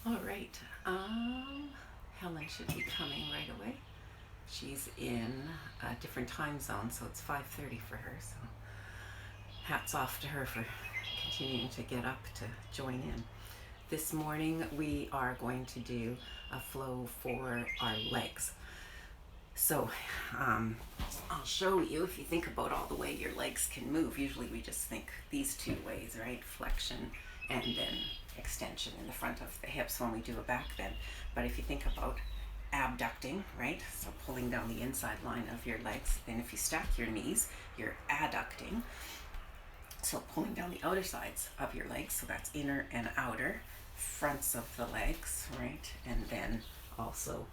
All right. Helen should be coming right away. She's in a different time zone, so it's 5:30 for her. So hats off to her for continuing to get up to join in. This morning we are going to do a flow for our legs. So I'll show you. If you think about all the way your legs can move, usually we just think these two ways, right? Flexion and then extension in the front of the hips when we do a back bend. But if you think about abducting, right? So pulling down the inside line of your legs. Then if you stack your knees, you're adducting. So pulling down the outer sides of your legs. So that's inner and outer fronts of the legs, right? And then also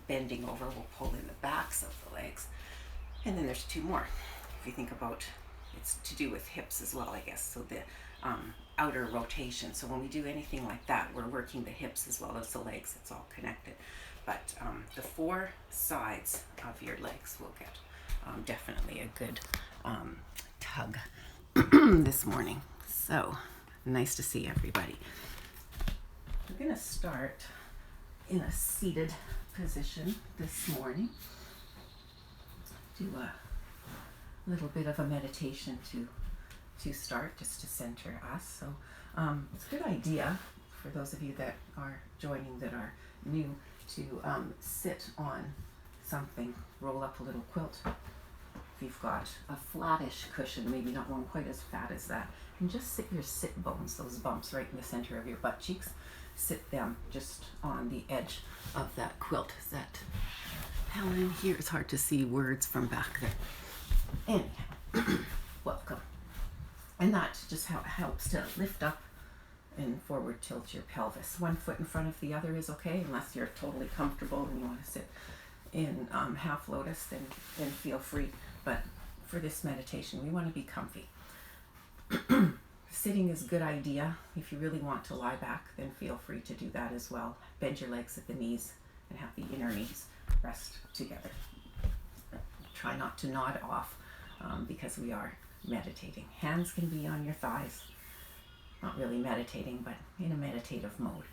bending over will pull in the backs of the legs. And then there's two more. If you think about, it's to do with hips as well, I guess. So the outer rotation. So when we do anything like that, we're working the hips as well as the legs. It's all connected. But the four sides of your legs will get definitely a good tug this morning. So nice to see everybody. We're going to start in a seated position this morning. Do a little bit of a meditation to start, just to center us. So it's a good idea for those of you that are joining that are new to sit on something, roll up a little quilt. If you've got a flattish cushion, maybe not one quite as fat as that, and just sit your sit bones, those bumps right in the center of your butt cheeks, sit them just on the edge of that quilt. Is that Helen here? It's hard to see words from back there. Anyhow, welcome. And that just helps to lift up and forward tilt your pelvis. One foot in front of the other is okay, unless you're totally comfortable and you want to sit in half lotus, then feel free. But for this meditation, we want to be comfy. Sitting is a good idea. If you really want to lie back, then feel free to do that as well. Bend your legs at the knees and have the inner knees rest together. Try not to nod off because we are meditating. Hands can be on your thighs. Not really meditating, but in a meditative mode.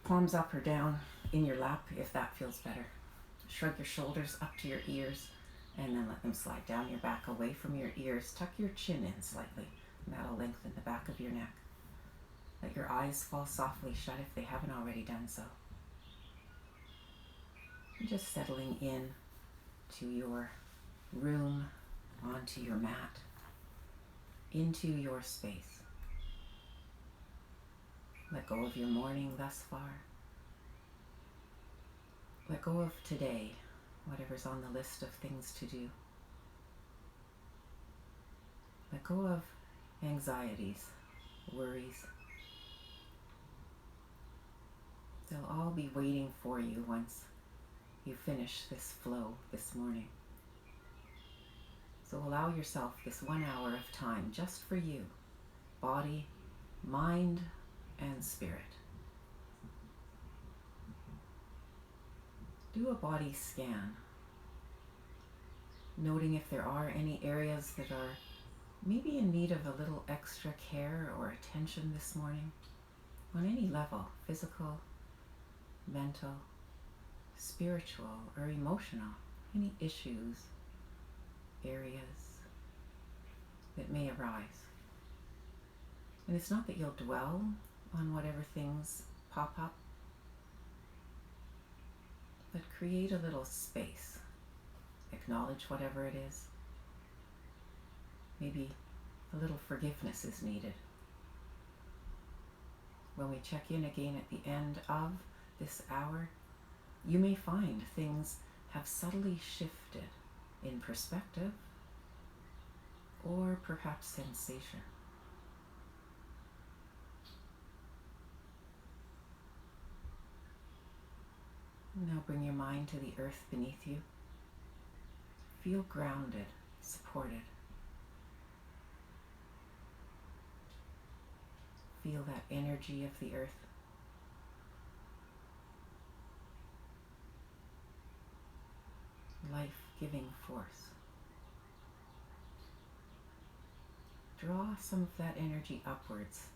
Palms up or down in your lap if that feels better. Shrug your shoulders up to your ears and then let them slide down your back away from your ears. Tuck your chin in slightly, and that'll lengthen the back of your neck. Let your eyes fall softly shut if they haven't already done so. And just settling in to your room, onto your mat, into your space. Let go of your morning thus far. Let go of today, whatever's on the list of things to do. Let go of anxieties, worries. They'll all be waiting for you once you finish this flow this morning. So allow yourself this 1 hour of time just for you, body, mind, and spirit. Do a body scan, noting if there are any areas that are maybe in need of a little extra care or attention this morning, on any level, physical, mental, spiritual, or emotional, any issues, areas that may arise. And it's not that you'll dwell on whatever things pop up, but create a little space. Acknowledge whatever it is. Maybe a little forgiveness is needed. When we check in again at the end of this hour, you may find things have subtly shifted in perspective or perhaps sensation. Now bring your mind to the earth beneath you. Feel grounded, supported. Feel that energy of the earth. Life-giving force. Draw some of that energy upwards.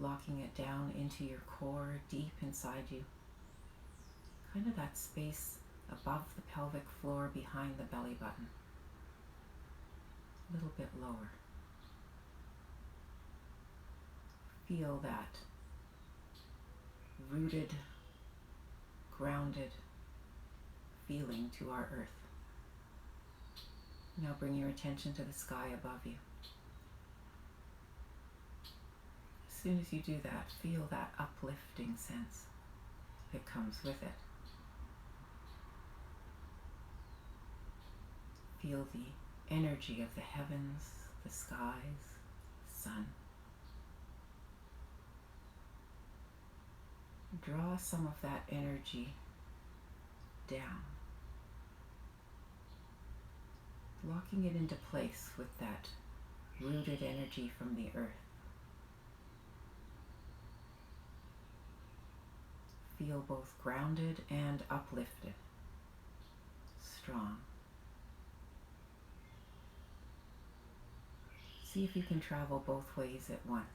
locking it down into your core, deep inside you. Kind of that space above the pelvic floor behind the belly button. A little bit lower. Feel that rooted, grounded feeling to our earth. Now bring your attention to the sky above you. As soon as you do that, feel that uplifting sense that comes with it. Feel the energy of the heavens, the skies, the sun. Draw some of that energy down, locking it into place with that rooted energy from the earth. Feel both grounded and uplifted, strong. See if you can travel both ways at once.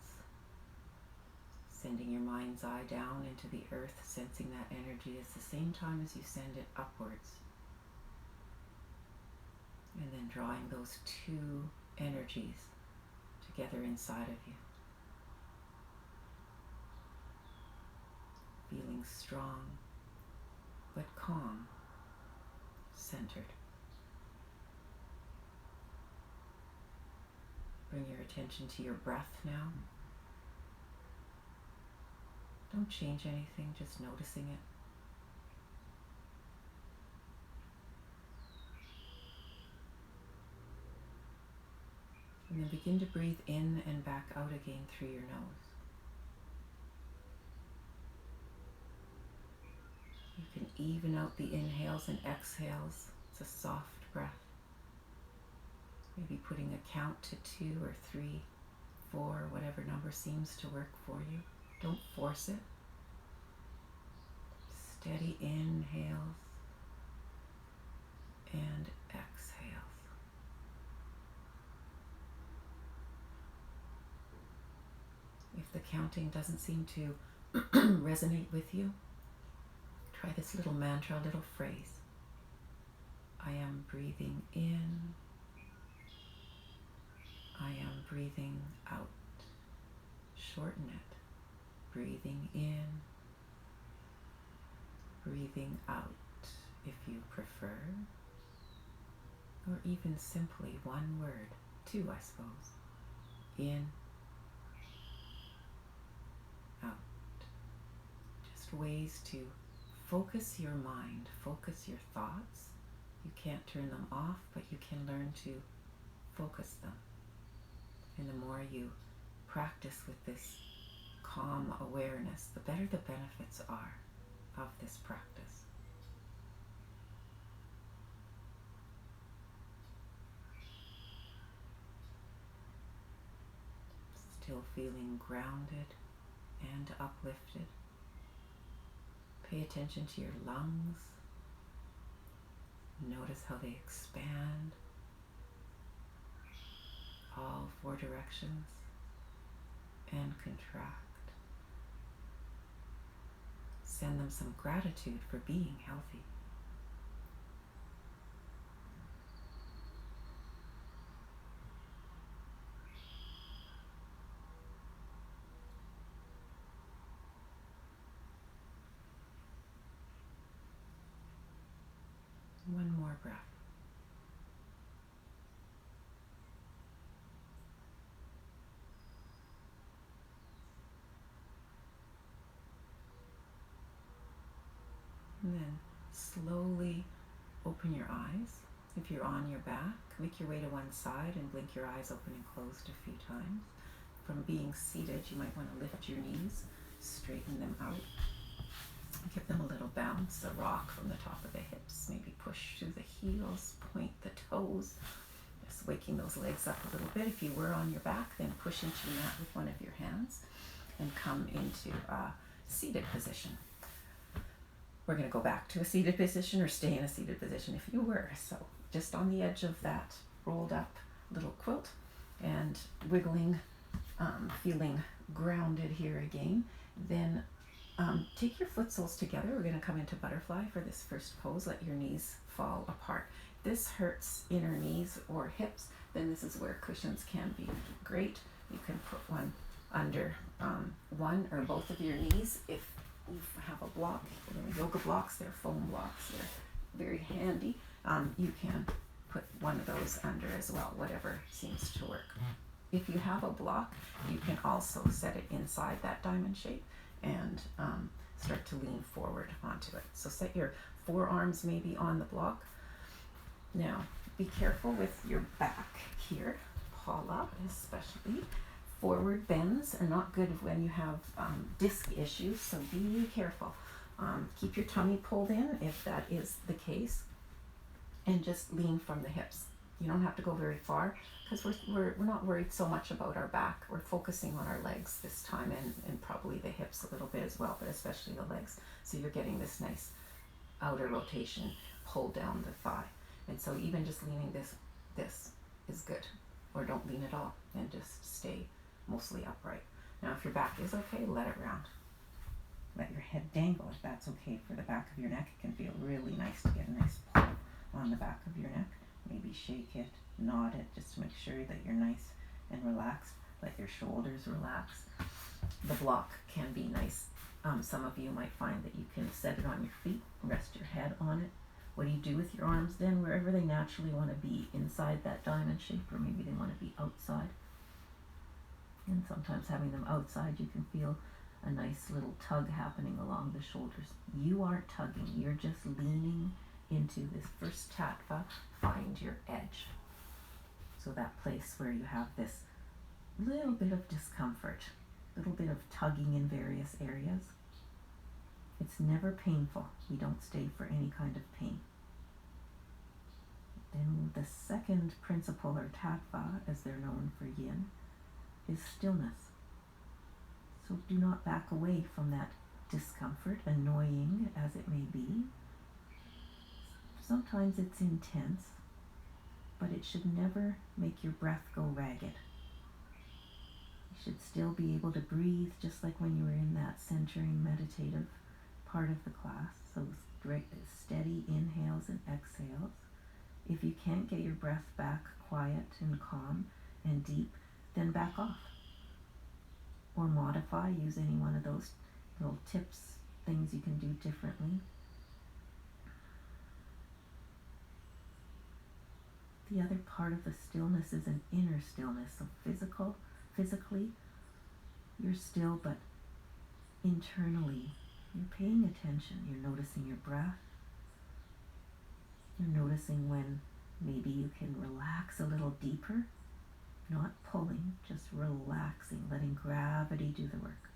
Sending your mind's eye down into the earth, sensing that energy at the same time as you send it upwards. And then drawing those two energies together inside of you. Feeling strong, but calm, centered. Bring your attention to your breath now. Don't change anything, just noticing it. And then begin to breathe in and back out again through your nose. You can even out the inhales and exhales. It's a soft breath. Maybe putting a count to 2 or 3, 4, whatever number seems to work for you. Don't force it. Steady inhales and exhales. If the counting doesn't seem to resonate with you, try this little mantra, little phrase. I am breathing in. I am breathing out. Shorten it. Breathing in, breathing out if you prefer, or even simply one word, 2 I suppose. In, out. Just ways to focus your mind, focus your thoughts. You can't turn them off, but you can learn to focus them. And the more you practice with this calm awareness, the better the benefits are of this practice. Still feeling grounded and uplifted. Pay attention to your lungs. Notice how they expand. All 4 directions. And contract. Send them some gratitude for being healthy. One more breath. And then slowly open your eyes. If you're on your back, make your way to one side and blink your eyes open and closed a few times. From being seated, you might want to lift your knees, straighten them out, give them a little bounce, a rock from the top of the hips, maybe push through the heels, point the toes, just waking those legs up a little bit. If you were on your back, then push into your mat with one of your hands and come into a seated position. We're going to go back to a seated position or stay in a seated position if you were. So just on the edge of that rolled up little quilt and wiggling feeling grounded here again, then take your foot soles together. We're going to come into butterfly for this first pose. Let your knees fall apart. This hurts inner knees or hips, then this is where cushions can be great. You can put one under one or both of your knees. If you have a block, yoga blocks, they're foam blocks, they're very handy. You can put one of those under as well, whatever seems to work. If you have a block, you can also set it inside that diamond shape and start to lean forward onto it. So set your forearms maybe on the block. Now, be careful with your back here. Paula, especially. Forward bends are not good when you have disc issues, so be careful. Keep your tummy pulled in if that is the case, and just lean from the hips. You don't have to go very far because we're not worried so much about our back. We're focusing on our legs this time, and probably the hips a little bit as well, but especially the legs. So you're getting this nice outer rotation, pull down the thigh. And so even just leaning this is good. Or don't lean at all and just stay mostly upright. Now if your back is okay, let it round. Let your head dangle if that's okay for the back of your neck. It can feel really nice to get a nice pull on the back of your neck. Maybe shake it, nod it, just to make sure that you're nice and relaxed. Let your shoulders relax. The block can be nice. Some of you might find that you can set it on your feet, rest your head on it. What do you do with your arms then? Wherever they naturally want to be, inside that diamond shape, or maybe they want to be outside. And sometimes having them outside, you can feel a nice little tug happening along the shoulders. You aren't tugging, you're just leaning into this first tattva. Find your edge. So that place where you have this little bit of discomfort, little bit of tugging in various areas. It's never painful. We don't stay for any kind of pain. Then the second principle, or tattva, as they're known for yin, is stillness. So do not back away from that discomfort, annoying as it may be. Sometimes it's intense, but it should never make your breath go ragged. You should still be able to breathe just like when you were in that centering meditative part of the class. So steady inhales and exhales. If you can't get your breath back quiet and calm and deep, then back off. Or modify, use any one of those little tips, things you can do differently. The other part of the stillness is an inner stillness. So physically, you're still, but internally, you're paying attention. You're noticing your breath. You're noticing when maybe you can relax a little deeper, not pulling, just relaxing, letting gravity do the work.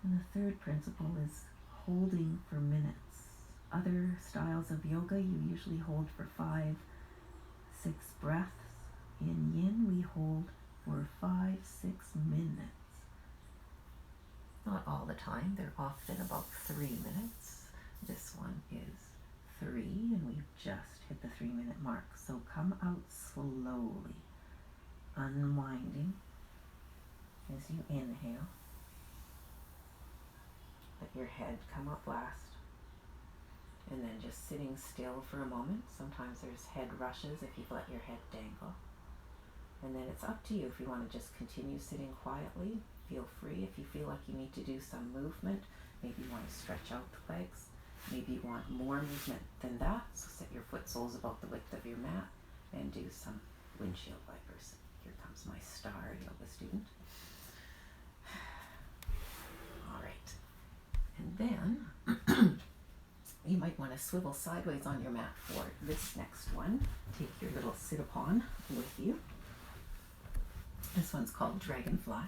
And the third principle is holding for minutes. Other styles of yoga, you usually hold for 5-6 breaths. In yin, we hold for 5-6 minutes. Not all the time, they're often about 3 minutes. This one is 3, and we've just hit the 3-minute mark. So come out slowly, unwinding as you inhale. Let your head come up last. And then just sitting still for a moment. Sometimes there's head rushes if you've let your head dangle. And then it's up to you if you want to just continue sitting quietly. Feel free. If you feel like you need to do some movement, maybe you want to stretch out the legs. Maybe you want more movement than that. So set your foot soles about the width of your mat and do some windshield wipers. Here comes my star yoga student. All right. And then you might want to swivel sideways on your mat for this next one. Take your little sit-upon with you. This one's called Dragonfly.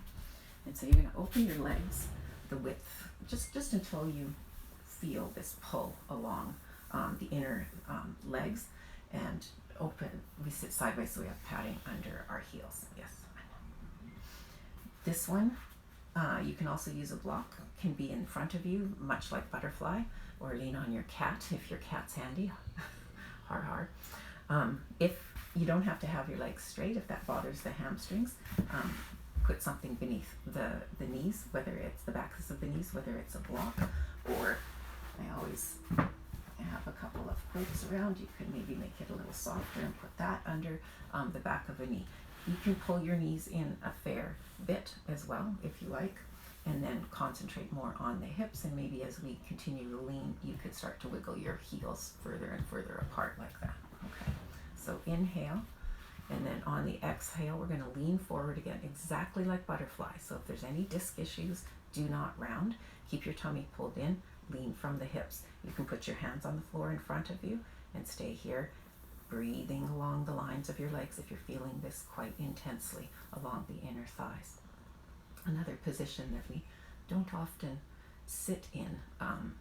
And so you're going to open your legs the width, just until you feel this pull along the inner legs, and open. We sit sideways, so we have padding under our heels. Yes. This one, you can also use a block. Can be in front of you, much like butterfly, or lean on your cat if your cat's handy. Har har. If You don't have to have your legs straight if that bothers the hamstrings. Put something beneath the knees, whether it's the backs of the knees, whether it's a block, or I always have a couple of quilts around. You can maybe make it a little softer and put that under the back of a knee. You can pull your knees in a fair bit as well if you like, and then concentrate more on the hips, and maybe as we continue to lean, you could start to wiggle your heels further and further apart like that. Okay, so inhale, and then on the exhale, we're going to lean forward again, exactly like butterfly. So if there's any disc issues, do not round. Keep your tummy pulled in, lean from the hips. You can put your hands on the floor in front of you and stay here, breathing along the lines of your legs if you're feeling this quite intensely along the inner thighs. Another position that we don't often sit in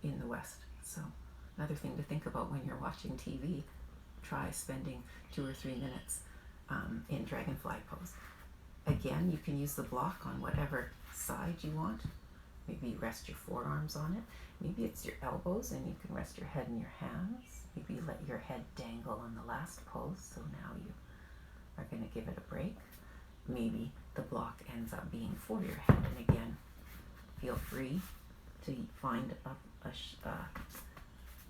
the West. So another thing to think about when you're watching TV, try spending 2 or 3 minutes in dragonfly pose. Again, you can use the block on whatever side you want. Maybe rest your forearms on it. Maybe it's your elbows and you can rest your head in your hands. Maybe you let your head dangle on the last pose, so now you are going to give it a break. Maybe the block ends up being for your head, and again, feel free to find a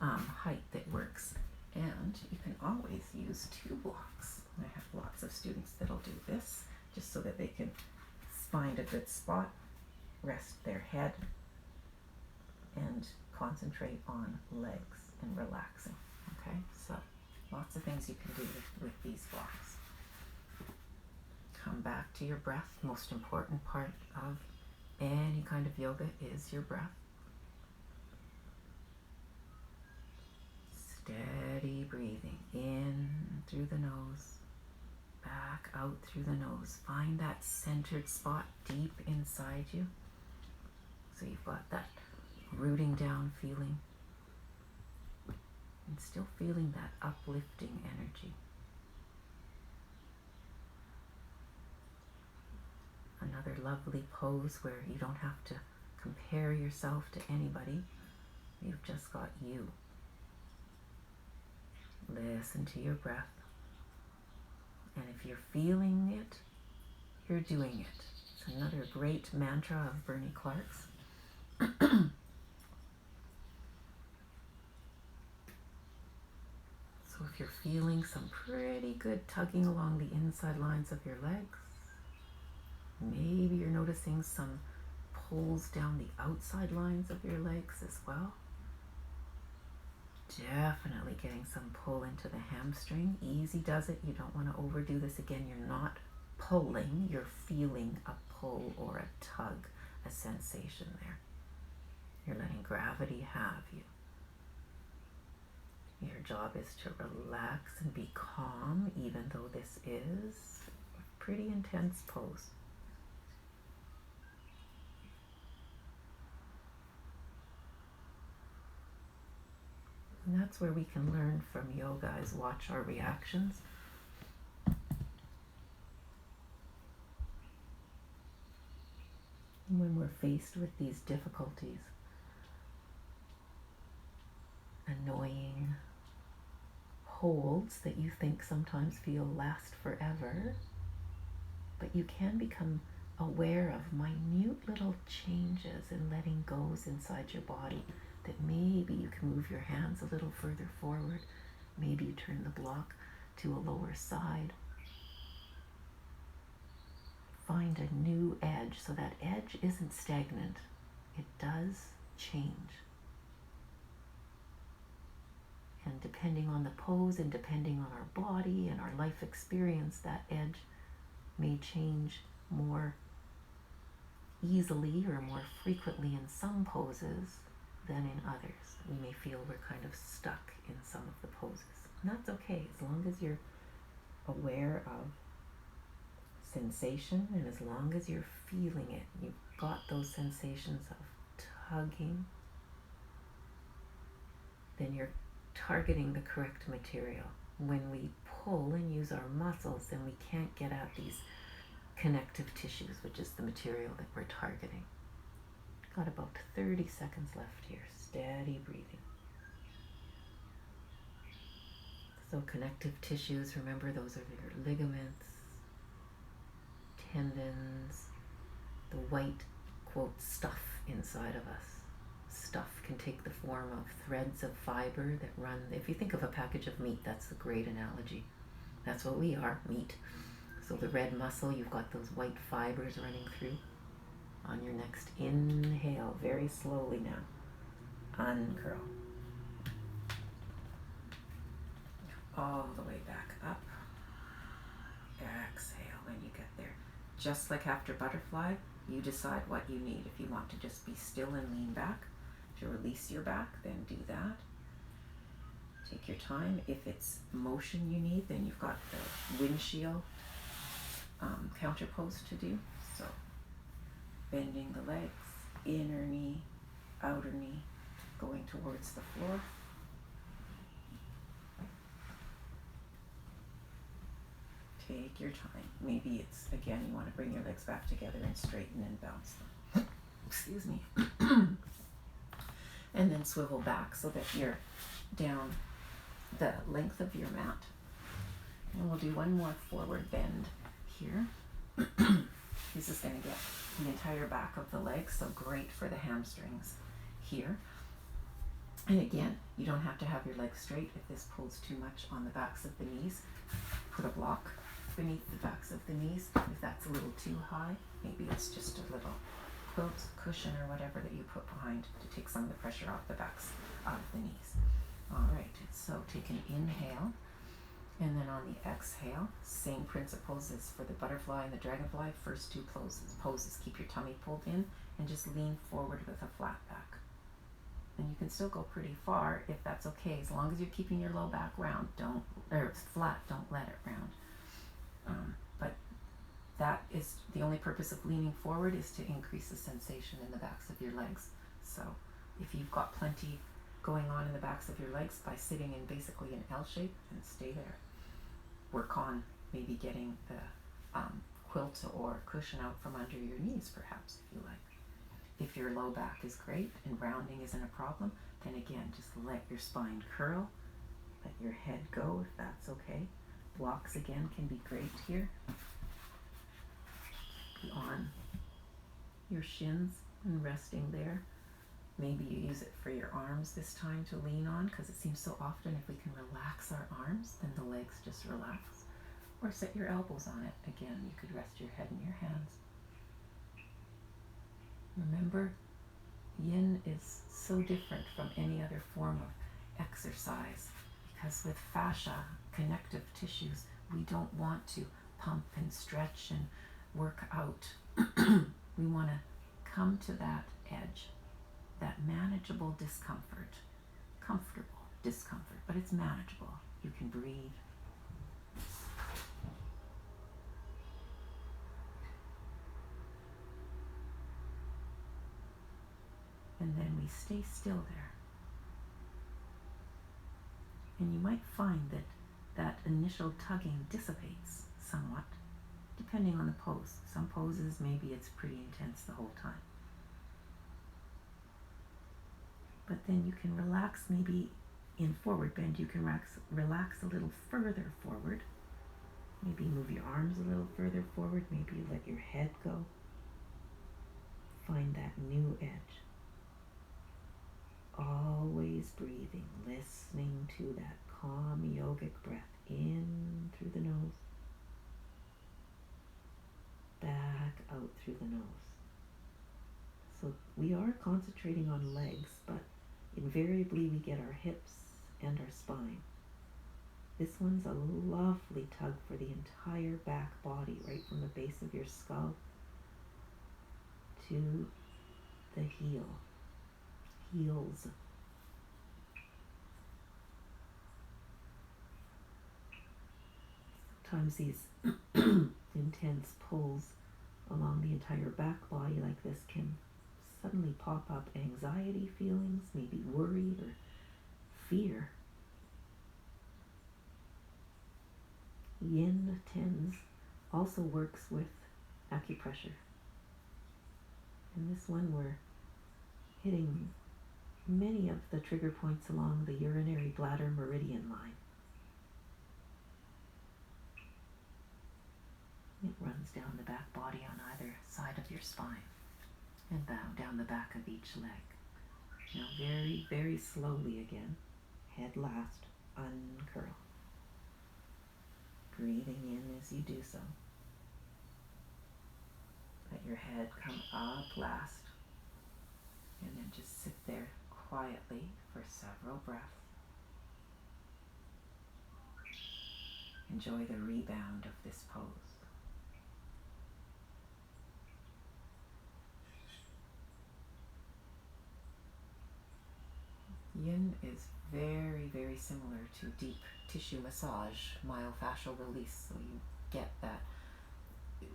height that works. And you can always use 2 blocks. I have lots of students that'll do this just so that they can find a good spot, rest their head, and concentrate on legs and relaxing. Okay, so lots of things you can do with these blocks. Come back to your breath. Most important part of any kind of yoga is your breath. Steady breathing in through the nose, back out through the nose. Find that centered spot deep inside you. So you've got that rooting down feeling and still feeling that uplifting energy. Another lovely pose where you don't have to compare yourself to anybody. You've just got you. Listen to your breath. And if you're feeling it, you're doing it. It's another great mantra of Bernie Clark's. So if you're feeling some pretty good tugging along the inside lines of your legs, maybe you're noticing some pulls down the outside lines of your legs as well. Definitely getting some pull into the hamstring. Easy does it. You don't want to overdo this. Again, you're not pulling, you're feeling a pull or a tug, a sensation there. You're letting gravity have you. Your job is to relax and be calm, even though this is a pretty intense pose. And that's where we can learn from yoga, is watch our reactions. And when we're faced with these difficulties, annoying holds that you think sometimes feel last forever, but you can become aware of minute little changes in letting goes inside your body, that maybe you can move your hands a little further forward, maybe you turn the block to a lower side. Find a new edge, so that edge isn't stagnant, it does change. And depending on the pose and depending on our body and our life experience, that edge may change more easily or more frequently in some poses than in others. We may feel we're kind of stuck in some of the poses. And that's okay, as long as you're aware of sensation and as long as you're feeling it. You've got those sensations of tugging, then you're targeting the correct material. When we pull and use our muscles, then we can't get at these connective tissues, which is the material that we're targeting. Got about 30 seconds left here. Steady breathing. So connective tissues, remember those are your ligaments, tendons, the white, quote, stuff inside of us. Stuff can take the form of threads of fiber that run, if you think of a package of meat, that's a great analogy. That's what we are, meat. So the red muscle, you've got those white fibers running through. On your next inhale, very slowly now, uncurl. All the way back up. Exhale when you get there. Just like after butterfly, you decide what you need. If you want to just be still and lean back, to release your back, then do that. Take your time. If it's motion you need, then you've got the windshield counter pose to do. So bending the legs, inner knee, outer knee, going towards the floor. Take your time. Maybe it's, again, you want to bring your legs back together and straighten and bounce them. Excuse me. And then swivel back so that you're down the length of your mat. And we'll do one more forward bend here. This is going to get the entire back of the legs, so great for the hamstrings here. And again, you don't have to have your legs straight. If this pulls too much on the backs of the knees, put a block beneath the backs of the knees. If that's a little too high, maybe it's just a little quilt, cushion, or whatever that you put behind to take some of the pressure off the backs of the knees. All right, so take an inhale, and then on the exhale, same principles as for the butterfly and the dragonfly. First two poses, keep your tummy pulled in and just lean forward with a flat back. And you can still go pretty far if that's okay, as long as you're keeping your low back round, flat, don't let it round. But that is the only purpose of leaning forward, is to increase the sensation in the backs of your legs. So if you've got plenty going on in the backs of your legs by sitting in basically an L shape, then stay there. Work on maybe getting the quilt or cushion out from under your knees, perhaps, if you like. If your low back is great and rounding isn't a problem, then again, just let your spine curl, let your head go if that's okay. Blocks again can be great here. Be on your shins and resting there. Maybe you use it for your arms this time to lean on, because it seems so often if we can relax our arms, then the legs just relax. Or set your elbows on it. Again, you could rest your head in your hands. Remember, yin is so different from any other form of exercise, because with fascia, connective tissues, we don't want to pump and stretch and work out. We want to come to that edge, that manageable discomfort, comfortable discomfort, but it's manageable. You can breathe. And then we stay still there. And you might find that that initial tugging dissipates somewhat, depending on the pose. Some poses, maybe it's pretty intense the whole time. But then you can relax, maybe in forward bend, you can relax a little further forward. Maybe move your arms a little further forward. Maybe you let your head go. Find that new edge. Always breathing, listening to that calm yogic breath in through the nose, back out through the nose. So we are concentrating on legs, but invariably we get our hips and our spine. This one's a lovely tug for the entire back body, right from the base of your skull to the heels. Sometimes these intense pulls along the entire back body like this can suddenly pop up anxiety feelings, maybe worry or fear. Yin TENS also works with acupressure. In this one we're hitting many of the trigger points along the urinary bladder meridian line. hands down the back body on either side of your spine and bow down the back of each leg. Now very, very slowly again, head last, uncurl. Breathing in as you do so. Let your head come up last, and then just sit there quietly for several breaths. Enjoy the rebound of this pose. Yin is very, very similar to deep tissue massage, myofascial release. So you get that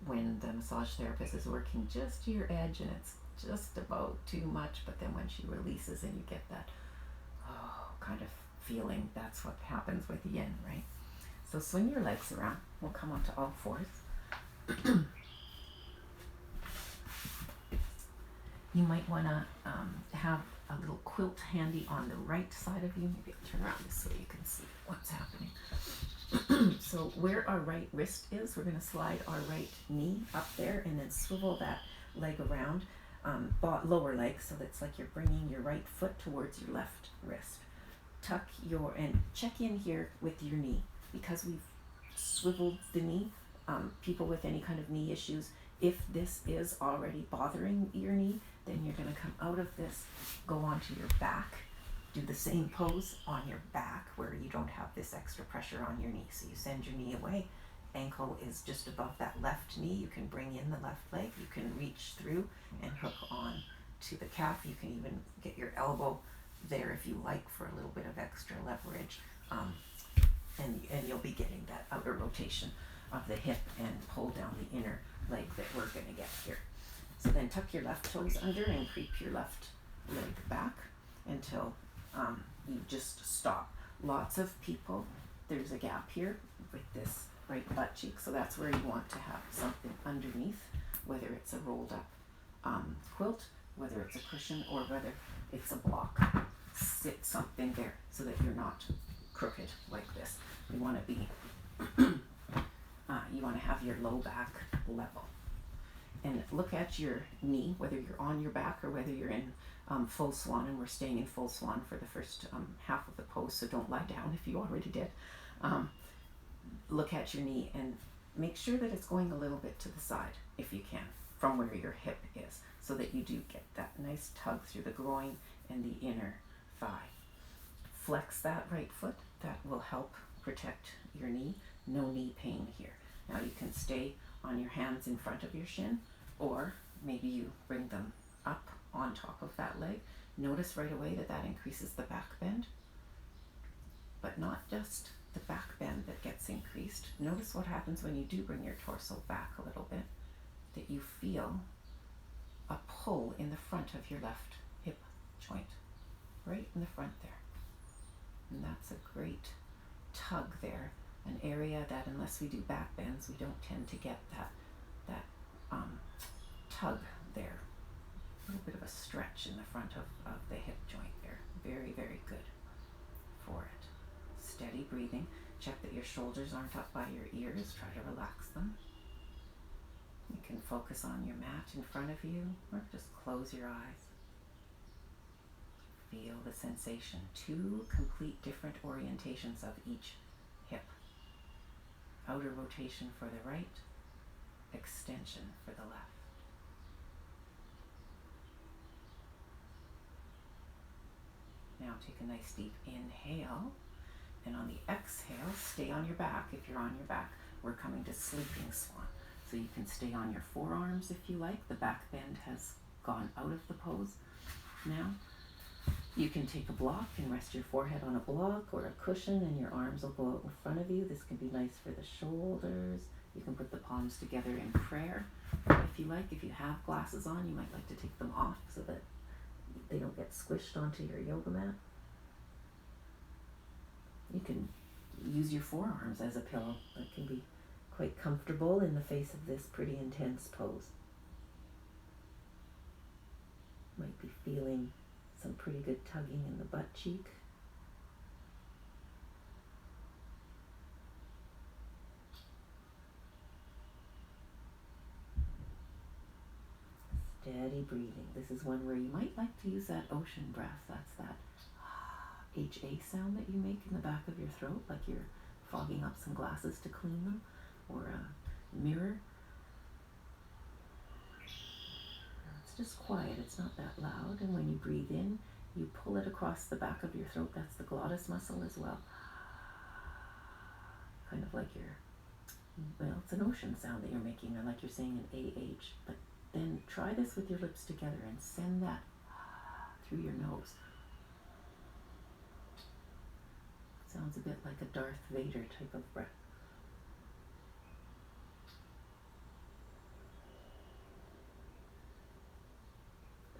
when the massage therapist is working just to your edge and it's just about too much, but then when she releases and you get that kind of feeling, that's what happens with yin, right? So swing your legs around. We'll come onto all fours. You might want to have a little quilt handy on the right side of you. Maybe I'll turn around this so you can see what's happening. So where our right wrist is, we're going to slide our right knee up there and then swivel that leg around, lower leg, so that's like you're bringing your right foot towards your left wrist. Tuck and check in here with your knee. Because we've swiveled the knee, people with any kind of knee issues, if this is already bothering your knee, then you're going to come out of this, go onto your back, do the same pose on your back where you don't have this extra pressure on your knee. So you send your knee away, ankle is just above that left knee, you can bring in the left leg, you can reach through and hook on to the calf, you can even get your elbow there if you like for a little bit of extra leverage. And you'll be getting that outer rotation of the hip and pull down the inner leg that we're going to get here. So then tuck your left toes under and creep your left leg back until you just stop. Lots of people, there's a gap here with this right butt cheek, so that's where you want to have something underneath, whether it's a rolled up quilt, whether it's a cushion, or whether it's a block. Sit something there so that you're not crooked like this. You want to be, you want to have your low back level. And look at your knee, whether you're on your back or whether you're in full swan, and we're staying in full swan for the first half of the pose, so don't lie down if you already did. Look at your knee and make sure that it's going a little bit to the side, if you can, from where your hip is, so that you do get that nice tug through the groin and the inner thigh. Flex that right foot. That will help protect your knee. No knee pain here. Now you can stay on your hands in front of your shin, or maybe you bring them up on top of that leg. Notice right away that that increases the back bend, but not just the back bend that gets increased. Notice what happens when you do bring your torso back a little bit, that you feel a pull in the front of your left hip joint, right in the front there. And that's a great tug there, an area that unless we do back bends, we don't tend to get that tug there. A little bit of a stretch in the front of the hip joint there. Very, very good for it. Steady breathing. Check that your shoulders aren't up by your ears. Try to relax them. You can focus on your mat in front of you, or just close your eyes. Feel the sensation. 2 complete different orientations of each hip. Outer rotation for the right, extension for the left. Now take a nice deep inhale, and on the exhale, stay on your back. If you're on your back, we're coming to sleeping swan. So you can stay on your forearms if you like. The back bend has gone out of the pose now. You can take a block and rest your forehead on a block or a cushion, and your arms will go out in front of you. This can be nice for the shoulders. You can put the palms together in prayer if you like. If you have glasses on, you might like to take them off so that they don't get squished onto your yoga mat. You can use your forearms as a pillow. That can be quite comfortable in the face of this pretty intense pose. Might be feeling some pretty good tugging in the butt cheek. Steady breathing. This is one where you might like to use that ocean breath. That's that HA sound that you make in the back of your throat, like you're fogging up some glasses to clean them, or a mirror. It's just quiet, it's not that loud, and when you breathe in, you pull it across the back of your throat. That's the glottis muscle as well. Kind of like it's an ocean sound that you're making, or like you're saying an AH, but then try this with your lips together and send that through your nose. Sounds a bit like a Darth Vader type of breath.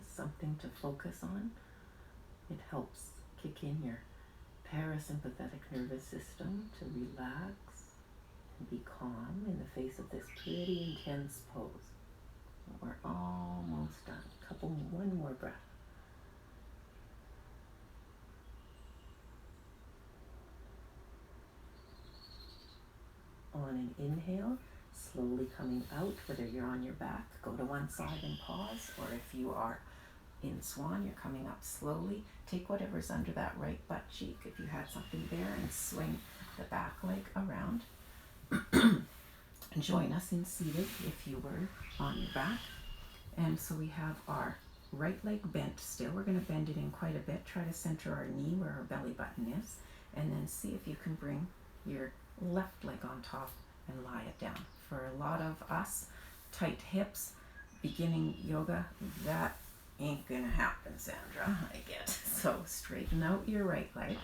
Something to focus on. It helps kick in your parasympathetic nervous system to relax and be calm in the face of this pretty intense pose. We're almost done. One more breath. On an inhale, slowly coming out, whether you're on your back, go to one side and pause, or if you are in swan, you're coming up slowly. Take whatever's under that right butt cheek, if you had something there, and swing the back leg around. Join us in seated if you were on your back. And so we have our right leg bent still. We're going to bend it in quite a bit. Try to center our knee where our belly button is, and then see if you can bring your left leg on top and lie it down. For a lot of us, tight hips, beginning yoga, that ain't gonna happen, Sandra, I get. So straighten out your right leg,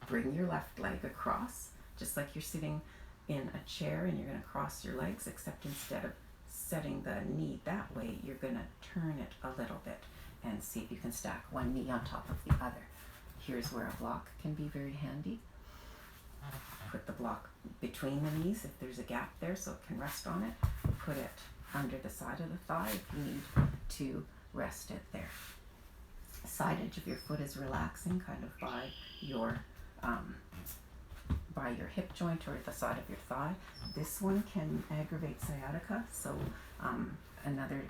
bring your left leg across, just like you're sitting in a chair and you're gonna cross your legs, except instead of setting the knee that way, you're gonna turn it a little bit and see if you can stack one knee on top of the other. Here's where a block can be very handy. Put the block between the knees if there's a gap there so it can rest on it. Put it under the side of the thigh if you need to rest it there. The side edge of your foot is relaxing kind of by your hip joint or the side of your thigh. This one can aggravate sciatica, so another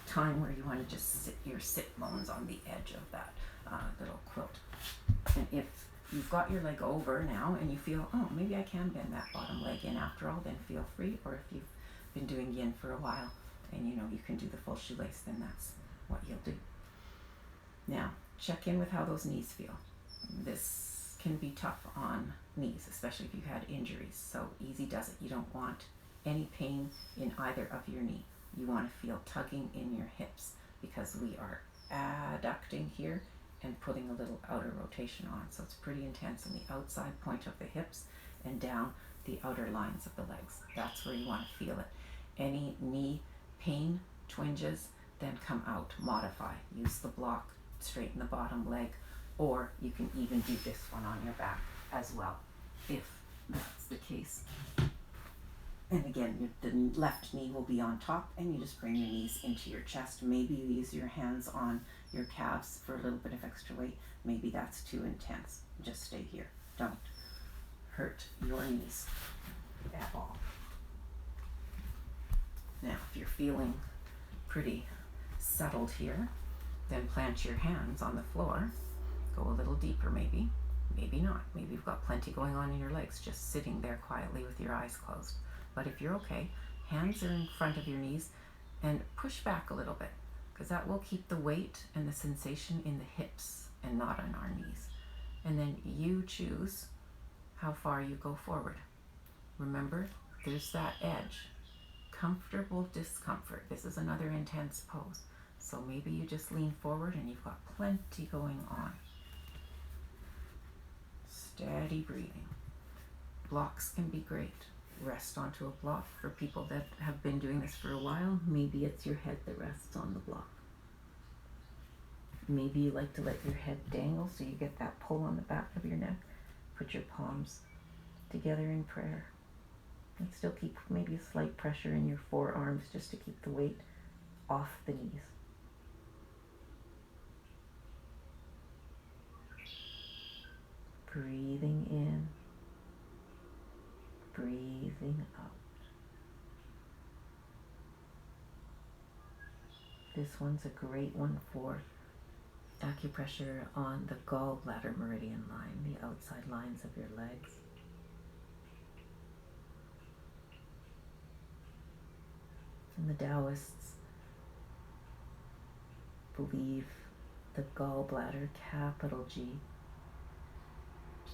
time where you want to just sit your sit bones on the edge of that little quilt. And if you've got your leg over now and you feel, oh, maybe I can bend that bottom leg in after all, then feel free. Or if you've been doing yin for a while and you know you can do the full shoelace, then that's what you'll do. Now, check in with how those knees feel. This can be tough on knees, especially if you've had injuries. So easy does it. You don't want any pain in either of your knee. You want to feel tugging in your hips because we are adducting here and putting a little outer rotation on. So it's pretty intense on the outside point of the hips and down the outer lines of the legs. That's where you want to feel it. Any knee pain, twinges, then come out, modify. Use the block, straighten the bottom leg, or you can even do this one on your back as well, if that's the case. And again, the left knee will be on top, and you just bring your knees into your chest. Maybe you use your hands on your calves for a little bit of extra weight. Maybe that's too intense. Just stay here. Don't hurt your knees at all. Now, if you're feeling pretty settled here, then plant your hands on the floor. Go a little deeper maybe. Maybe not. Maybe you've got plenty going on in your legs, just sitting there quietly with your eyes closed. But if you're okay, hands are in front of your knees and push back a little bit, because that will keep the weight and the sensation in the hips and not on our knees. And then you choose how far you go forward. Remember, there's that edge. Comfortable discomfort. This is another intense pose. So maybe you just lean forward and you've got plenty going on. Steady breathing. Blocks can be great. Rest onto a block. For people that have been doing this for a while, maybe it's your head that rests on the block. Maybe you like to let your head dangle so you get that pull on the back of your neck. Put your palms together in prayer. And still keep maybe a slight pressure in your forearms just to keep the weight off the knees. Breathing in, breathing out. This one's a great one for acupressure on the gallbladder meridian line, the outside lines of your legs. And the Taoists believe the gallbladder, capital G,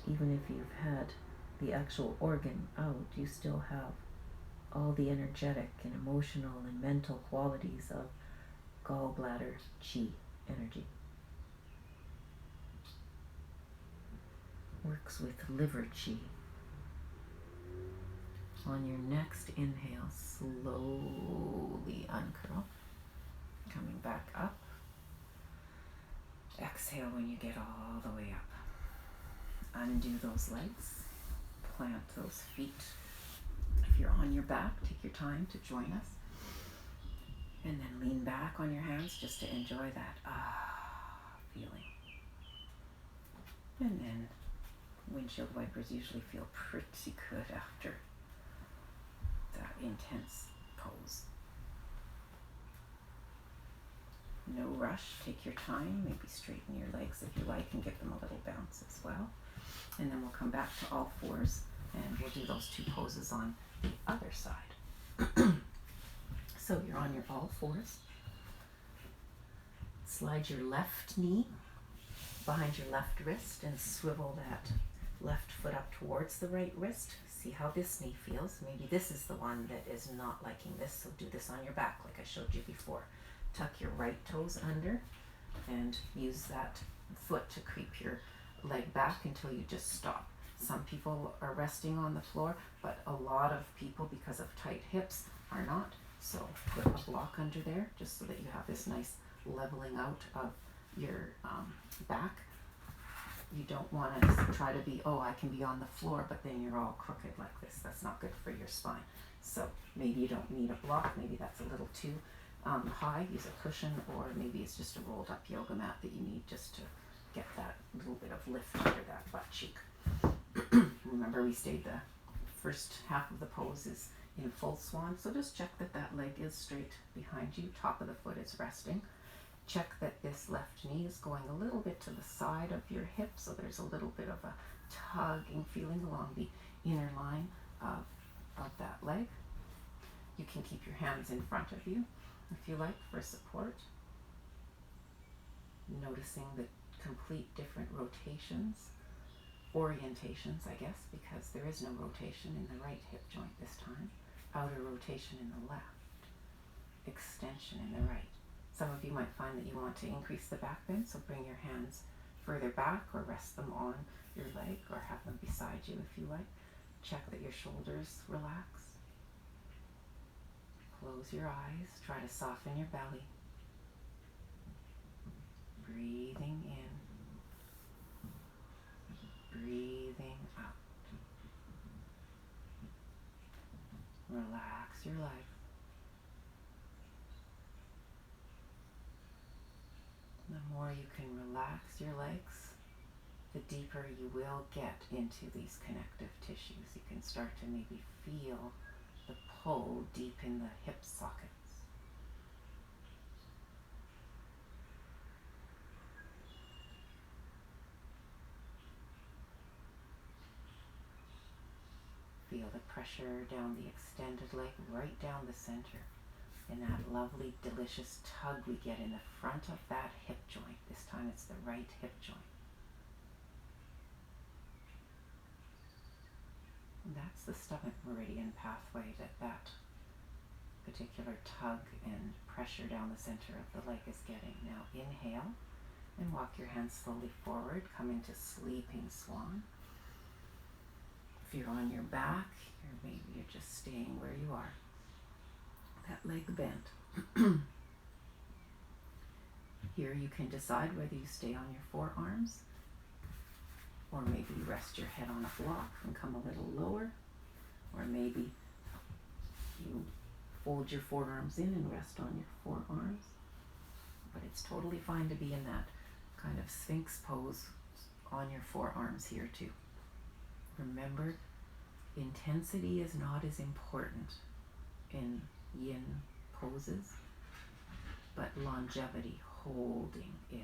even if you've had the actual organ out, you still have all the energetic and emotional and mental qualities of gallbladder Chi energy. Works with liver Chi. On your next inhale, slowly uncurl, coming back up. Exhale when you get all the way up. Undo those legs, plant those feet. If you're on your back, take your time to join us. And then lean back on your hands just to enjoy that feeling. And then windshield wipers usually feel pretty good after that intense pose. No rush, take your time, maybe straighten your legs if you like and give them a little bounce as well. And then we'll come back to all fours and we'll do those two poses on the other side. So you're on your all fours. Slide your left knee behind your left wrist and swivel that left foot up towards the right wrist. See how this knee feels. Maybe this is the one that is not liking this, so do this on your back like I showed you before. Tuck your right toes under and use that foot to creep your leg back until you just stop. Some people are resting on the floor, but a lot of people, because of tight hips, are not. So put a block under there just so that you have this nice leveling out of your back. You don't want to try to be, I can be on the floor, but then you're all crooked like this. That's not good for your spine. So maybe you don't need a block. Maybe that's a little too high. Use a cushion, or maybe it's just a rolled up yoga mat that you need just to get that little bit of lift under that butt cheek. Remember, we stayed the first half of the pose is in full swan, so just check that that leg is straight behind you, top of the foot is resting. Check that this left knee is going a little bit to the side of your hip, so there's a little bit of a tugging feeling along the inner line of that leg. You can keep your hands in front of you if you like for support. Noticing the complete different orientations, I guess, because there is no rotation in the right hip joint this time. Outer rotation in the left. Extension in the right. Some of you might find that you want to increase the back bend, so bring your hands further back or rest them on your leg or have them beside you if you like. Check that your shoulders relax. Close your eyes. Try to soften your belly. Breathing in. Breathing out. Relax your legs. The more you can relax your legs, the deeper you will get into these connective tissues. You can start to maybe feel the pull deep in the hip sockets. Feel the pressure down the extended leg, right down the center. And that lovely, delicious tug we get in the front of that hip joint. This time it's the right hip joint. And that's the stomach meridian pathway that particular tug and pressure down the center of the leg is getting. Now inhale and walk your hands slowly forward. Come into sleeping swan. If you're on your back, or maybe you're just staying where you are. That leg bent. Here you can decide whether you stay on your forearms or maybe you rest your head on a block and come a little lower, or maybe you fold your forearms in and rest on your forearms. But it's totally fine to be in that kind of sphinx pose on your forearms here too. Remember, intensity is not as important in yin poses but longevity, holding is.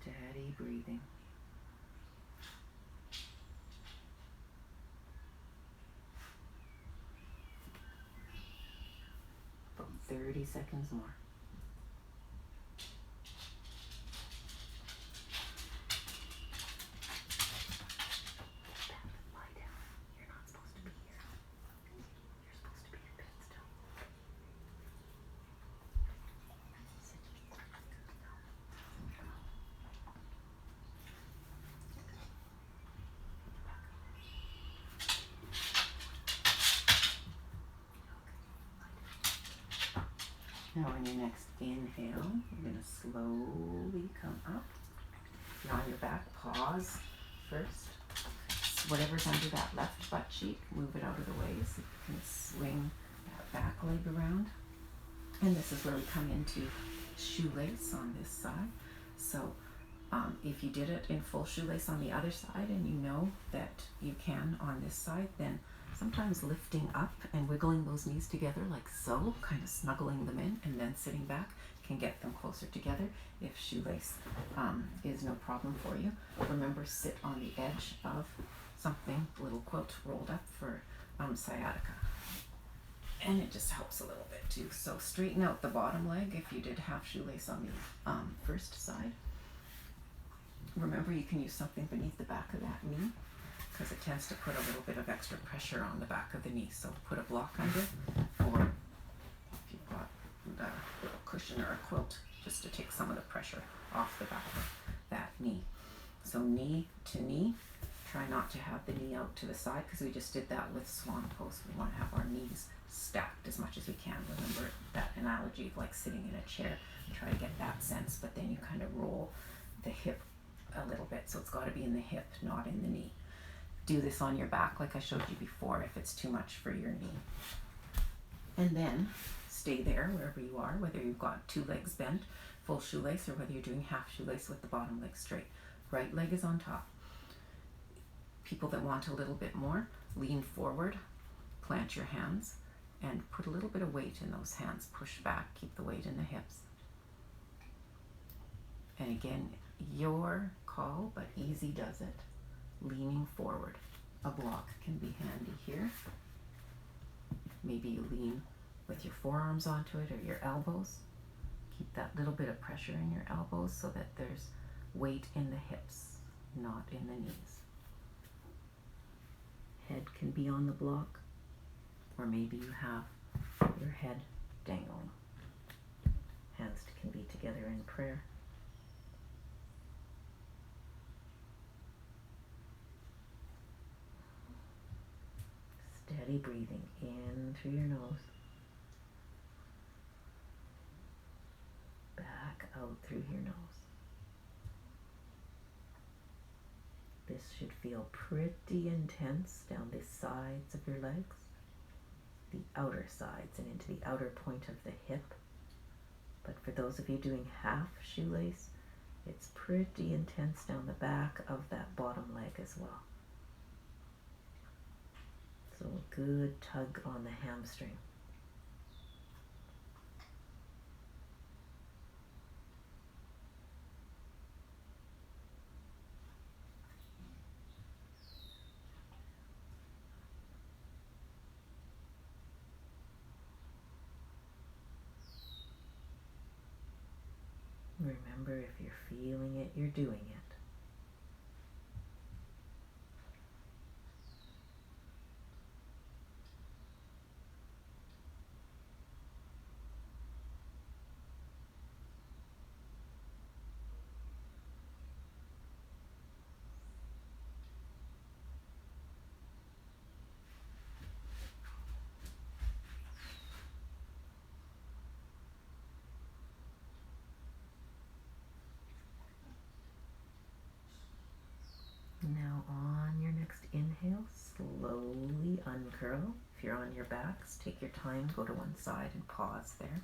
Steady breathing. About 30 seconds more. Lie down. You're not supposed to be here. You're supposed to be in bed still. Sit. Now on your next inhale, you're going to slowly come up. If you're on your back, pause first. Whatever's under that left butt cheek, move it out of the way so you can swing that back leg around. And this is where we come into shoelace on this side. So if you did it in full shoelace on the other side and you know that you can on this side, then sometimes lifting up and wiggling those knees together like so, kind of snuggling them in and then sitting back can get them closer together if shoelace is no problem for you. Remember, sit on the edge of something, little quilt rolled up for sciatica. And it just helps a little bit too. So straighten out the bottom leg if you did have shoelace on the first side. Remember, you can use something beneath the back of that knee because it tends to put a little bit of extra pressure on the back of the knee. So put a block under, or if you've got a little cushion or a quilt, just to take some of the pressure off the back of that knee. So knee to knee. Try not to have the knee out to the side because we just did that with swan pose. We want to have our knees stacked as much as we can. Remember that analogy of like sitting in a chair. Try to get that sense, but then you kind of roll the hip a little bit. So it's got to be in the hip, not in the knee. Do this on your back like I showed you before if it's too much for your knee. And then stay there wherever you are, whether you've got two legs bent, full shoelace, or whether you're doing half shoelace with the bottom leg straight. Right leg is on top. People that want a little bit more, lean forward, plant your hands, and put a little bit of weight in those hands. Push back, keep the weight in the hips. And again, your call, but easy does it. Leaning forward. A block can be handy here. Maybe you lean with your forearms onto it or your elbows. Keep that little bit of pressure in your elbows so that there's weight in the hips, not in the knees. Head can be on the block, or maybe you have your head dangling. Hands can be together in prayer. Steady breathing in through your nose, back out through your nose. This should feel pretty intense down the sides of your legs, the outer sides and into the outer point of the hip. But for those of you doing half shoelace, it's pretty intense down the back of that bottom leg as well. So a good tug on the hamstring. Remember, if you're feeling it, you're doing it. Now on your next inhale, slowly uncurl. If you're on your backs, take your time, go to one side and pause there.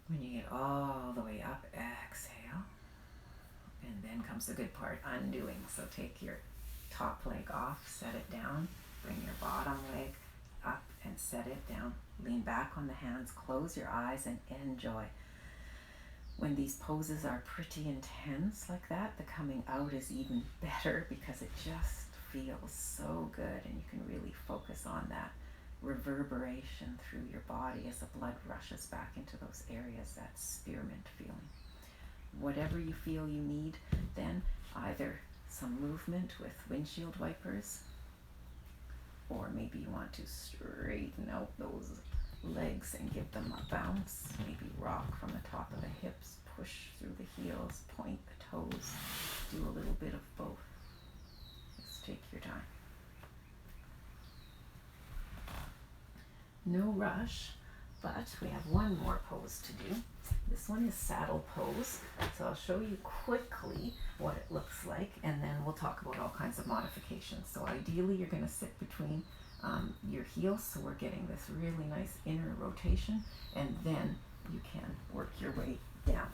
When you get all the way up, exhale. And then comes the good part, undoing. So take your top leg off, set it down, bring your bottom leg up and set it down. Lean back on the hands, close your eyes and enjoy. When these poses are pretty intense like that, the coming out is even better because it just feels so good, and you can really focus on that reverberation through your body as the blood rushes back into those areas, that spearmint feeling. Whatever you feel you need, then either some movement with windshield wipers, or maybe you want to straighten out those legs and give them a bounce. Maybe rock from the top of the hips, push through the heels, point the toes, do a little bit of both. Just take your time. No rush, but we have one more pose to do. This one is saddle pose. So I'll show you quickly what it looks like, and then we'll talk about all kinds of modifications. So ideally you're going to sit between your heels, so we're getting this really nice inner rotation, and then you can work your way down.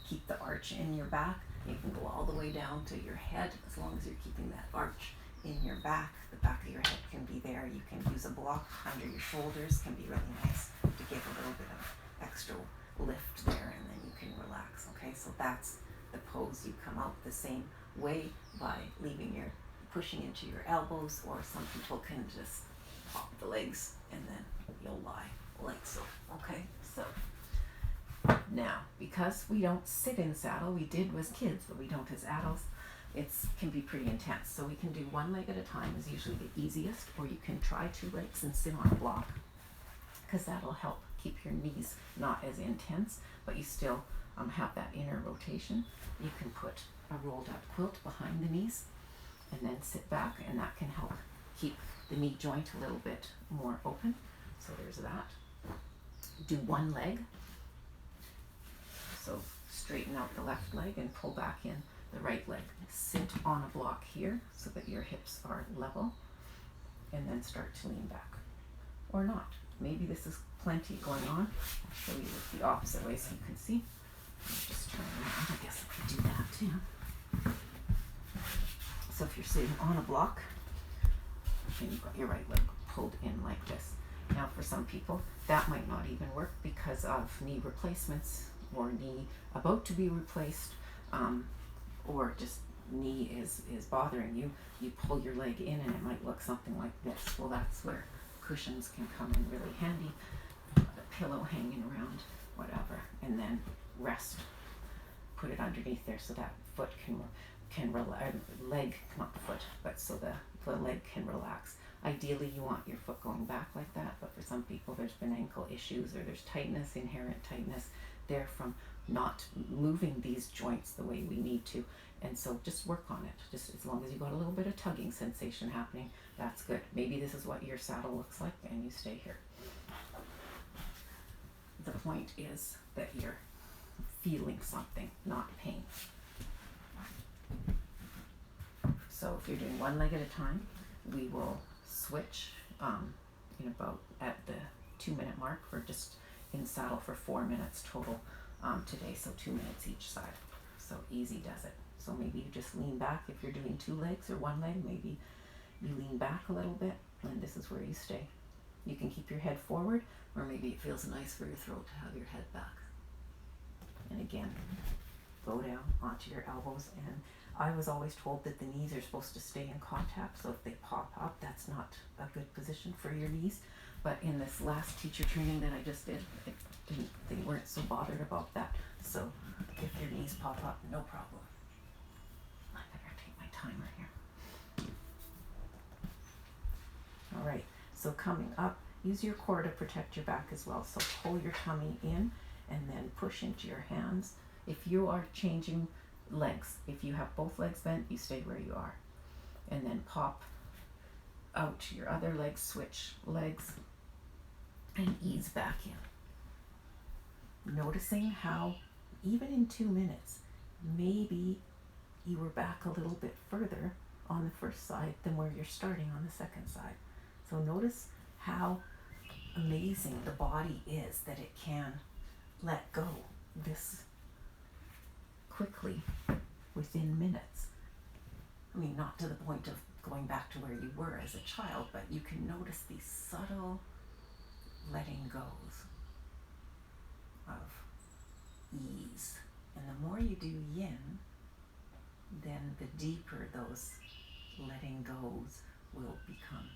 Keep the arch in your back. You can go all the way down to your head as long as you're keeping that arch in your back. The back of your head can be there. You can use a block under your shoulders, can be really nice to give a little bit of extra lift there, and then you can relax. Okay, so that's the pose. You come out the same way by pushing into your elbows, or some people can just pop the legs and then you'll lie like so. Okay, so now, because we don't sit in saddle, we did as kids, but we don't as adults, it can be pretty intense. So we can do one leg at a time is usually the easiest, or you can try two legs and sit on a block, because that'll help keep your knees not as intense, but you still have that inner rotation. You can put a rolled up quilt behind the knees and then sit back, and that can help keep the knee joint a little bit more open. So there's that. Do one leg. So straighten out the left leg and pull back in the right leg. Sit on a block here so that your hips are level, and then start to lean back. Or not. Maybe this is plenty going on. I'll show you the opposite way so you can see. I'm just trying around. I guess I could do that too. So if you're sitting on a block, and you've got your right leg pulled in like this. Now for some people, that might not even work because of knee replacements, or knee about to be replaced, or just knee is bothering you. You pull your leg in and it might look something like this. Well, that's where cushions can come in really handy. A pillow hanging around, whatever, and then rest. Put it underneath there so that foot can leg, not the foot, but so the leg can relax. Ideally, you want your foot going back like that, but for some people, there's been ankle issues, or there's tightness, inherent tightness there from not moving these joints the way we need to. And so just work on it. Just as long as you've got a little bit of tugging sensation happening, that's good. Maybe this is what your saddle looks like, and you stay here. The point is that you're feeling something, not pain. So if you're doing one leg at a time, we will switch in about at the 2-minute mark. We're just in saddle for 4 minutes total today, so 2 minutes each side. So easy does it. So maybe you just lean back if you're doing 2 legs or 1 leg. Maybe you lean back a little bit, and this is where you stay. You can keep your head forward, or maybe it feels nice for your throat to have your head back. And again, go down onto your elbows. And I was always told that the knees are supposed to stay in contact, so if they pop up, that's not a good position for your knees. But in this last teacher training that I just did, they weren't so bothered about that. So if your knees pop up, no problem. I better take my timer here. All right, so coming up, use your core to protect your back as well. So pull your tummy in and then push into your hands. If you are changing legs, if you have both legs bent, you stay where you are. And then pop out your other leg, switch legs, and ease back in. Noticing how even in 2 minutes, maybe you were back a little bit further on the first side than where you're starting on the second side. So notice how amazing the body is that it can let go this quickly within minutes. I mean, not to the point of going back to where you were as a child, but you can notice these subtle letting goes of ease. And the more you do yin, then the deeper those letting goes will become.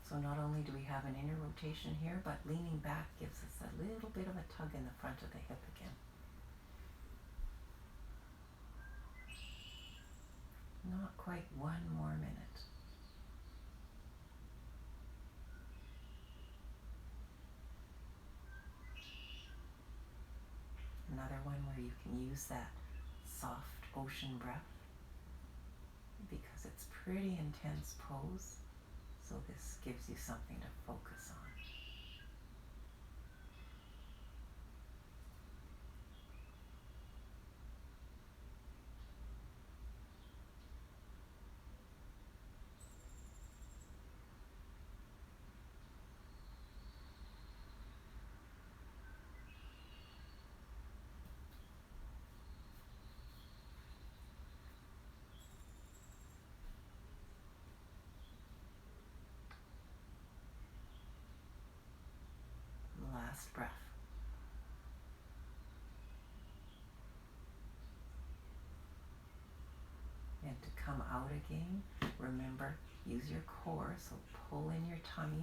So not only do we have an inner rotation here, but leaning back gives us a little bit of a tug in the front of the hip again. Not quite one more minute. Another one where you can use that soft ocean breath because it's pretty intense pose. So this gives you something to focus on. Last breath. And to come out again, remember, use your core, so pull in your tummy.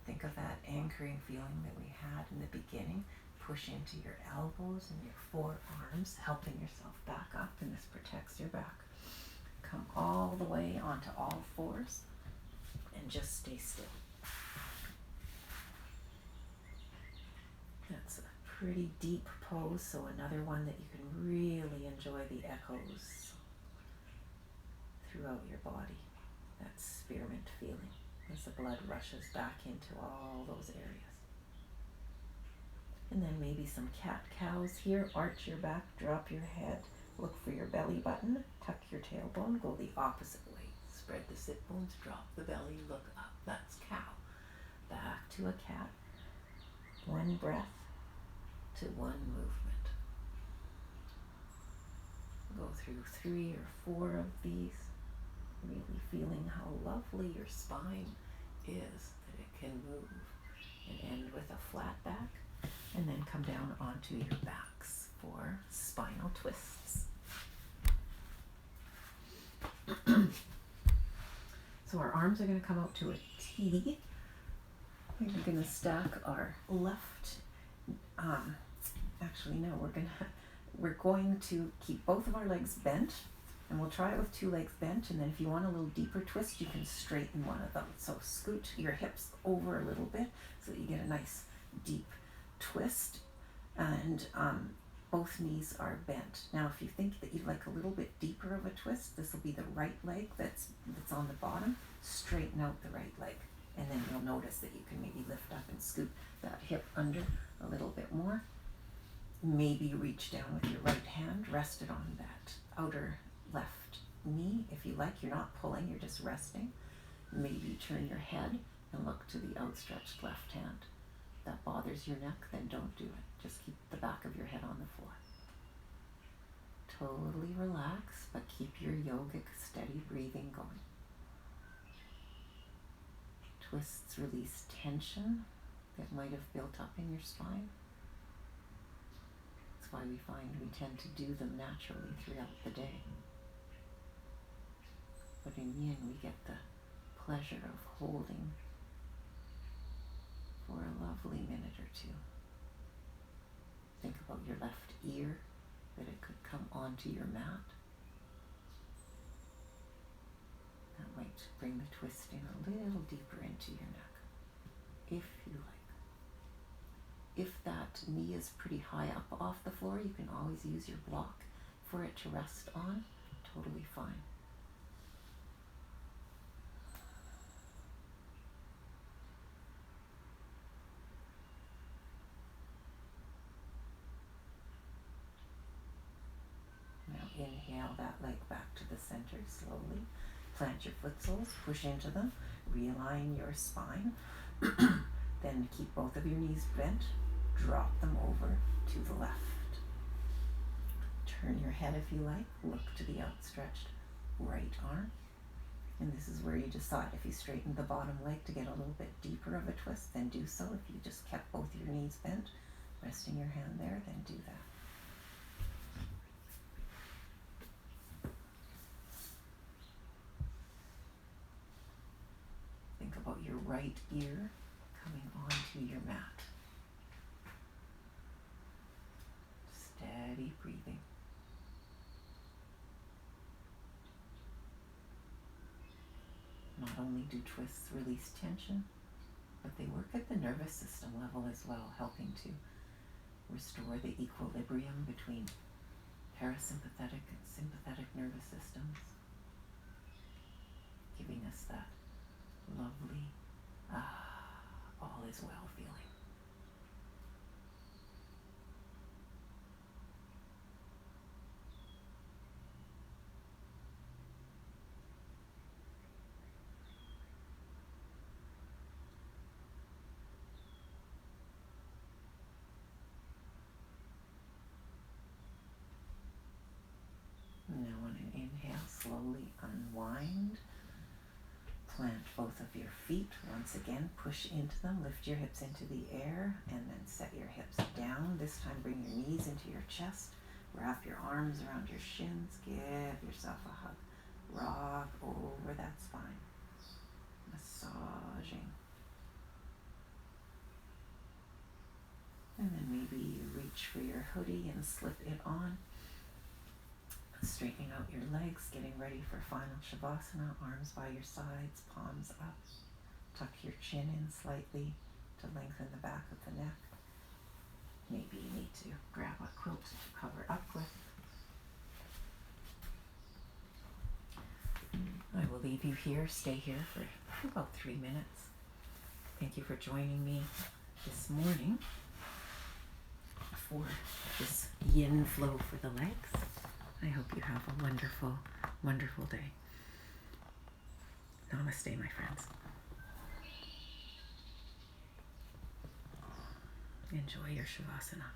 Think of that anchoring feeling that we had in the beginning. Push into your elbows and your forearms, helping yourself back up, and this protects your back. Come all the way onto all fours and just stay still. That's a pretty deep pose, so another one that you can really enjoy the echoes throughout your body. That spearmint feeling as the blood rushes back into all those areas. And then maybe some cat-cows here. Arch your back, drop your head, look for your belly button, tuck your tailbone, go the opposite way. Spread the sit bones, drop the belly, look up. That's cow. Back to a cat. One breath to one movement. Go through 3 or 4 of these, really feeling how lovely your spine is, that it can move. And end with a flat back, and then come down onto your backs for spinal twists. So our arms are going to come out to a T. We're going to stack our left, actually no, we're going to keep both of our legs bent, and we'll try it with 2 legs bent, and then if you want a little deeper twist, you can straighten one of them. So scoot your hips over a little bit so that you get a nice deep twist, and both knees are bent. Now if you think that you'd like a little bit deeper of a twist, this will be the right leg that's on the bottom. Straighten out the right leg, and then you'll notice that you can maybe lift up and scoot that hip under a little bit more. Maybe reach down with your right hand, rest it on that outer left knee. If you like, you're not pulling, you're just resting. Maybe turn your head and look to the outstretched left hand. If that bothers your neck, then don't do it. Just keep the back of your head on the floor. Totally relax, but keep your yogic steady breathing going. Twists release tension that might have built up in your spine. That's why we find we tend to do them naturally throughout the day. But in yin, we get the pleasure of holding for a lovely minute or 2. Think about your left ear, that it could come onto your mat. That might bring the twist in a little deeper into your neck, if you like. If that knee is pretty high up off the floor, you can always use your block for it to rest on. Totally fine. inhale that leg back to the center slowly. Plant your foot soles, push into them, realign your spine. Then keep both of your knees bent, drop them over to the left. Turn your head if you like, look to the outstretched right arm. And this is where you decide if you straighten the bottom leg to get a little bit deeper of a twist, then do so. If you just kept both your knees bent, resting your hand there, then do that. Think about your right ear coming onto your mat. Steady breathing. Not only do twists release tension, but they work at the nervous system level as well, helping to restore the equilibrium between parasympathetic and sympathetic nervous systems, giving us that lovely, all is well feeling. Now on an inhale, slowly unwind. Plant both of your feet. Once again, push into them, lift your hips into the air, and then set your hips down. This time bring your knees into your chest. Wrap your arms around your shins. Give yourself a hug. Rock over that spine. Massaging. And then maybe you reach for your hoodie and slip it on. Straightening out your legs, getting ready for final Shavasana, arms by your sides, palms up. Tuck your chin in slightly to lengthen the back of the neck. Maybe you need to grab a quilt to cover up with. I will leave you here, stay here for about 3 minutes. Thank you for joining me this morning for this yin flow for the legs. I hope you have a wonderful, wonderful day. Namaste, my friends. Enjoy your Shavasana.